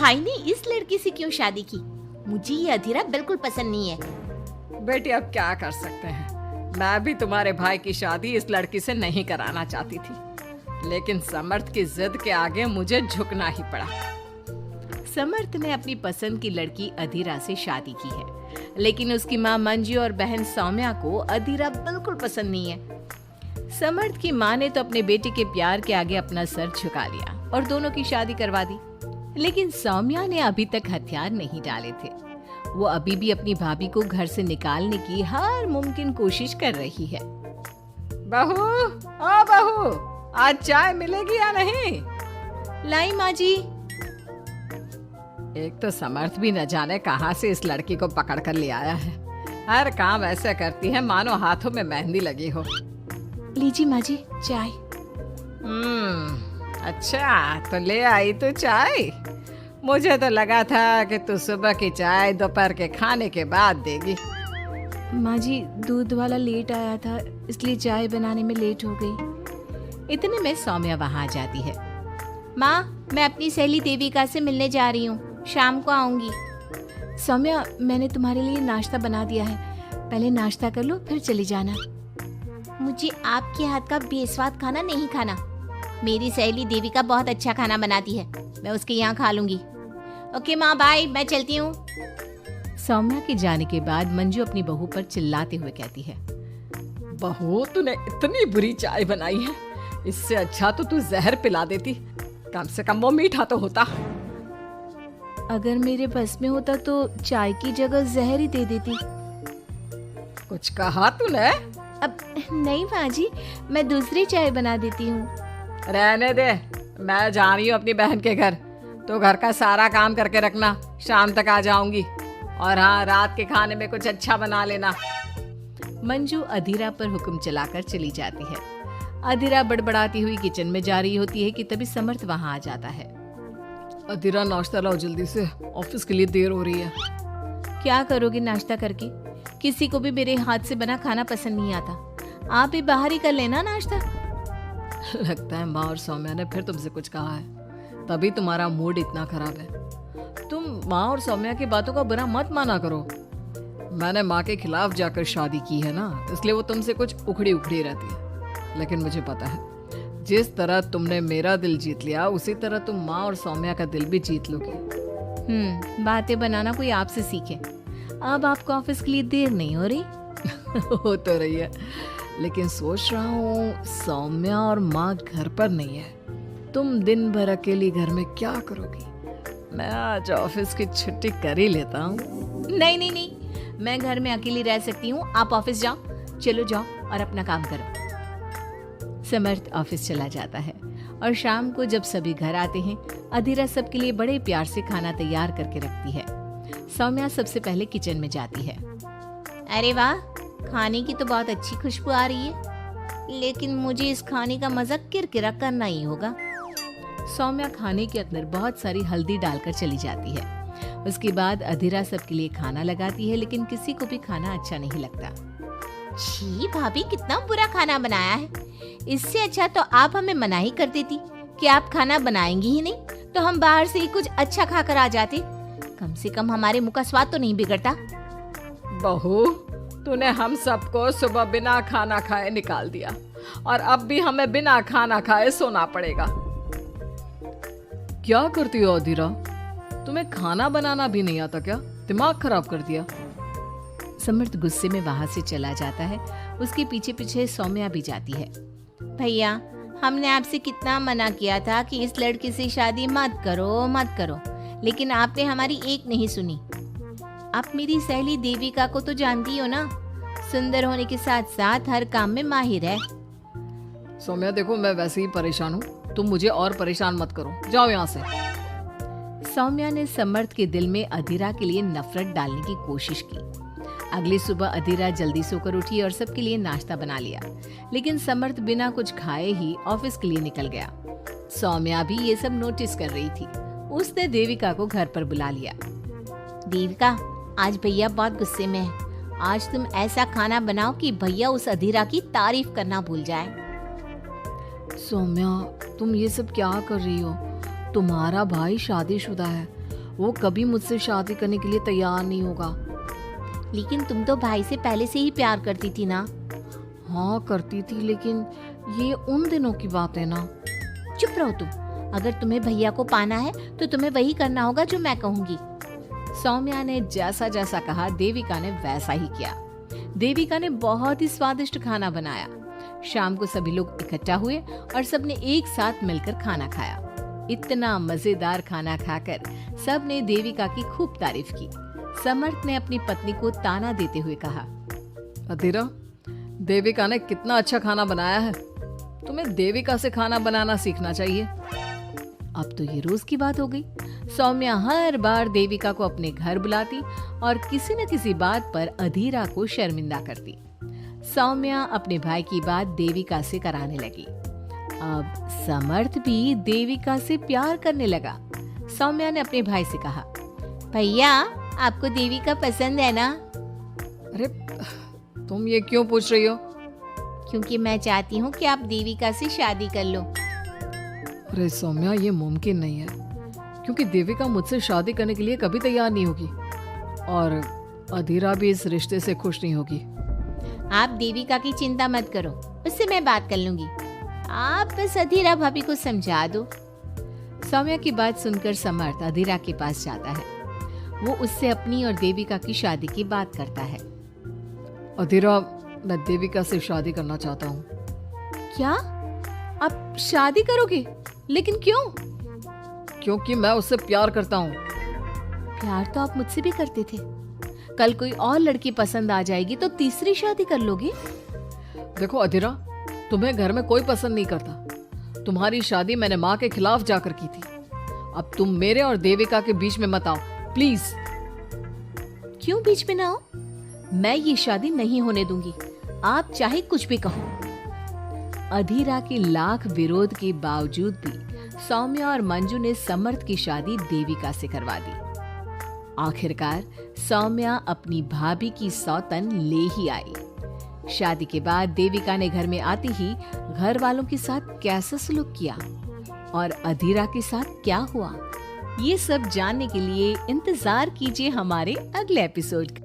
भाई ने इस लड़की से क्यों शादी की? मुझे ये अधीरा बिल्कुल पसंद नहीं है। बेटी अब क्या कर सकते हैं, मैं भी तुम्हारे भाई की शादी इस लड़की से नहीं कराना चाहती थी, लेकिन समर्थ की जिद के आगे मुझे झुकना ही पड़ा। समर्थ ने अपनी पसंद की लड़की अधीरा से शादी की है, लेकिन उसकी माँ मंजू और बहन सौम्या को अधीरा बिल्कुल पसंद नहीं है। समर्थ की माँ ने तो अपने बेटे के प्यार के आगे अपना सर झुका लिया और दोनों की शादी करवा दी, लेकिन सौम्या ने अभी तक हथियार नहीं डाले थे। वो अभी भी अपनी भाभी को घर से निकालने की हर मुमकिन कोशिश कर रही है। बहू, ओ बहू, आज चाय मिलेगी या नहीं? लाई माँ जी। एक तो समर्थ भी न जाने कहां से इस लड़की को पकड़ कर ले आया है। हर काम ऐसे करती है मानो हाथों में मेहंदी लगी हो। लीजिए माँ जी चाय। अच्छा तो ले आई तू चाय। मुझे तो लगा था कि तू सुबह की चाय दोपहर के खाने के बाद देगी। माँ जी दूध वाला लेट आया था, इसलिए चाय बनाने में लेट हो गई। इतने में सौम्या वहाँ आ जाती है। माँ, मैं अपनी सहेली देविका से मिलने जा रही हूँ, शाम को आऊंगी। सौम्या, मैंने तुम्हारे लिए नाश्ता बना दिया है, पहले नाश्ता कर लो फिर चली जाना। मुझे आपके हाथ का बेस्वाद खाना नहीं खाना। मेरी सहेली देविका बहुत अच्छा खाना बनाती है, मैं उसके यहाँ खा लूंगी। ओके माँ, बाय, मैं चलती हूँ। सौम्या के जाने के बाद मंजू अपनी बहू पर चिल्लाते हुए कहती है, बहू तूने इतनी बुरी चाय बनाई है, इससे अच्छा तो तू जहर पिला देती, कम से कम वो मीठा तो होता। अगर मेरे बस में होता तो चाय की जगह जहर ही दे देती। कुछ कहा तूने? अब नहीं माँ जी, मैं दूसरी चाय बना देती हूँ। रहने दे, मैं जा रही हूँ अपनी बहन के घर, तो घर का सारा काम करके रखना, शाम तक आ जाऊंगी। और हाँ, रात के खाने में कुछ अच्छा बना लेना। मंजू अधीरा पर हुक्म चलाकर चली जाती है। अधीरा बड़बड़ाती हुई किचन में जा रही होती है कि तभी समर्थ वहाँ आ जाता है। अधीरा नाश्ता लाओ जल्दी से, ऑफिस के लिए देर हो रही है। क्या करोगे नाश्ता करके? किसी को भी मेरे हाथ से बना खाना पसंद नहीं आता, आप भी बाहर ही कर लेना नाश्ता। लगता है माँ और सौम्या ने फिर तुमसे कुछ कहा है, तभी तुम्हारा मूड इतना खराब है। तुम माँ और सौम्या की बातों का बुरा मत माना करो। मैंने माँ के खिलाफ जाकर शादी की है ना, इसलिए वो तुमसे कुछ उखड़ी उखड़ी रहती है। लेकिन मुझे पता है, जिस तरह तुमने मेरा दिल जीत लिया, उसी तरह तुम माँ और सौम्या का दिल भी जीत लोगी। बातें बनाना कोई आपसे सीखे। अब आपको ऑफिस के लिए देर नहीं हो रही? हो तो रही है, लेकिन सोच रहा हूँ सौम्या और माँ घर पर नहीं है, तुम दिन भर अकेली घर में क्या करोगी? मैं आज ऑफिस की छुट्टी कर ही लेता हूँ। नहीं नहीं नहीं, मैं घर में अकेली रह सकती हूँ, आप ऑफिस जाओ। चलो जाओ और अपना काम करो। समर्थ ऑफिस चला जाता है और शाम को जब सभी घर आते हैं, अधीरा सबके लिए बड़े प्यार से खाना तैयार करके रखती है। सौम्या सबसे पहले किचन में जाती है। अरे वाह, खाने की तो बहुत अच्छी खुशबू आ रही है, लेकिन मुझे इस खाने का मजा किरकिरा करना ही होगा। सौम्या खाने के अंदर बहुत सारी हल्दी डालकर चली जाती है। उसके बाद अधीरा सबके लिए खाना लगाती है, लेकिन किसी को भी खाना अच्छा नहीं लगता। छी भाभी, कितना बुरा खाना बनाया है। इससे अच्छा तो आप हमें मना ही कर देती कि आप खाना बनाएंगी ही नहीं, तो हम बाहर से ही कुछ अच्छा खाकर आ जाते। कम से कम हमारे मुंह का स्वाद तो नहीं बिगड़ता। बहू, तूने हम सबको सुबह बिना खाना खाए निकाल दिया, और अब भी हमें बिना खाना खाए सोना पड़ेगा। क्या करती हो अधीरा? तुम्हें खाना बनाना भी नहीं आता क्या? दिमाग खराब कर दिया। समर्थ गुस्से में वहां से चला जाता है। उसके पीछे पीछे सौम्या भी जाती है। भैया, हमने आपसे कितना मना किया था कि इस लड़के से शादी मत करो मत करो, लेकिन आपने हमारी एक नहीं सुनी। आप मेरी सहेली देविका को तो जानती हो ना, सुंदर होने के साथ साथ हर काम में माहिर है। सौम्या देखो, मैं वैसे ही परेशान हूँ, तुम मुझे और परेशान मत करो, जाओ यहाँ से। सौम्या ने समर्थ के दिल में अधीरा के लिए नफरत डालने की कोशिश की। अगली सुबह अधीरा जल्दी सोकर उठी और सबके लिए नाश्ता बना लिया, लेकिन समर्थ बिना कुछ खाए ही ऑफिस के लिए निकल गया। सौम्या भी ये सब नोटिस कर रही थी। उसने देविका को घर पर बुला लिया। देविका, आज भैया बहुत गुस्से में है। आज तुम ऐसा खाना बनाओ कि भैया उस अधीरा की तारीफ करना भूल जाए। सौम्या, तुम ये सब क्या कर रही हो? तुम्हारा भाई शादीशुदा है वो कभी मुझसे शादी करने के लिए तैयार नहीं होगा। लेकिन तुम तो भाई से पहले से ही प्यार करती थी ना। हाँ करती थी, लेकिन ये उन दिनों की बात है ना। चुप रहो तुम। अगर तुम्हें भैया को पाना है तो तुम्हें वही करना होगा जो मैं कहूंगी। सौम्या ने जैसा जैसा कहा देविका ने वैसा ही किया। देविका ने बहुत ही स्वादिष्ट खाना बनाया। शाम को सभी लोग इकट्ठा हुए और सबने एक साथ मिलकर खाना खाया। इतना मजेदार खाना खाकर सबने देविका की खूब तारीफ की। समर्थ ने अपनी पत्नी को ताना देते हुए कहा, अधीरा, देविका ने कितना अच्छा खाना बनाया है। तुम्हें देविका से खाना बनाना सीखना चाहिए। अब तो ये रोज की बात हो गई। सौम्या हर बार देविका को अपने घर बुलाती और किसी न किसी बात पर अधीरा को शर्मिंदा करती। सौम्या अपने भाई की बात देविका से कराने लगी। अब समर्थ भी देविका से प्यार करने लगा। सौम्या ने अपने भाई से कहा, भैया आपको देविका पसंद है ना? अरे तुम ये क्यों पूछ रही हो? क्योंकि मैं चाहती हूँ कि आप देविका से शादी कर लो। अरे सौम्या, ये मुमकिन नहीं है, क्योंकि देविका मुझसे शादी करने के लिए कभी तैयार नहीं होगी और अधीरा भी इस रिश्ते से खुश नहीं होगी। आप देविका की चिंता मत करो, उससे मैं बात कर लूंगी। आप बस अधीरा भाभी को समझा दो। सौम्या की बात सुनकर समर्थ अधीरा के पास जाता है। वो उससे अपनी और देविका की शादी की बात करता है। अधीरा, मैं देविका से शादी करना चाहता हूँ। क्या? आप शादी करोगे? लेकिन क्यों? क्योंकि मैं उससे प्यार करता हूँ। प्यार तो आप मुझसे भी करते थे। कल कोई और लड़की पसंद आ जाएगी तो तीसरी शादी कर लोगे? देखो अधीरा, तुम्हें घर में कोई पसंद नहीं करता। तुम्हारी शादी मैंने माँ के खिलाफ जाकर की थी। अब तुम मेरे और देविका के बीच में मत आओ, प्लीज। क्यों बीच में ना आओ? मैं ये शादी नहीं होने दूंगी, आप चाहे कुछ भी कहो। अधीरा के लाख विरोध के बावजूद भी सौम्या और मंजू ने समर्थ की शादी देविका से करवा दी। आखिरकार सौम्या अपनी भाभी की सौतन ले ही आई। शादी के बाद देविका ने घर में आते ही घर वालों के साथ कैसा सलूक किया और अधीरा के साथ क्या हुआ, ये सब जानने के लिए इंतजार कीजिए हमारे अगले एपिसोड का।